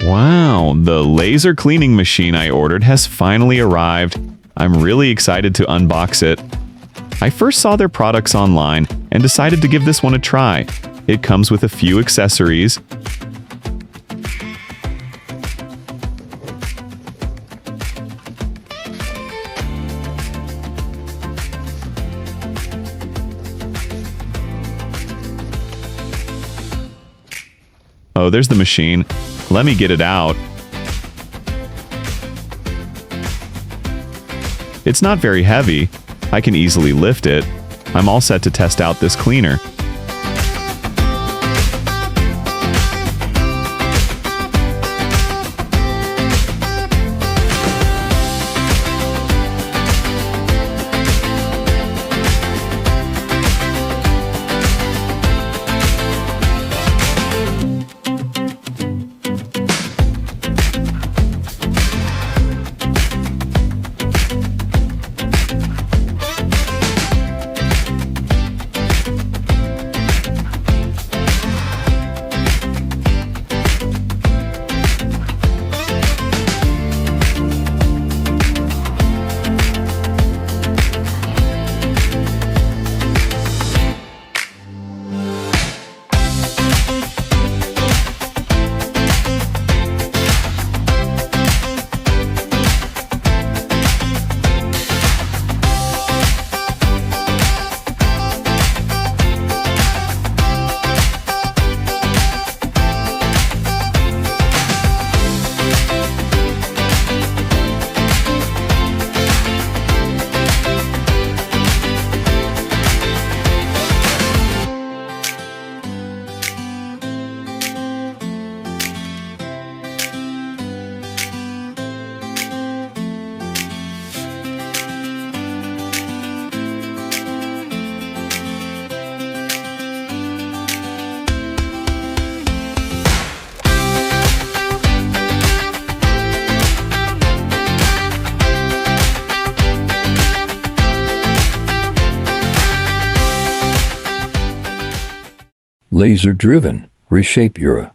Wow, the laser cleaning machine I ordered has finally arrived. I'm really excited to unbox it. I first saw their products online and decided to give this one a try. It comes with a few accessories. Oh, there's the machine. Let me get it out. It's not very heavy. I can easily lift it. I'm all set to test out this cleaner. Laser-driven, reshape your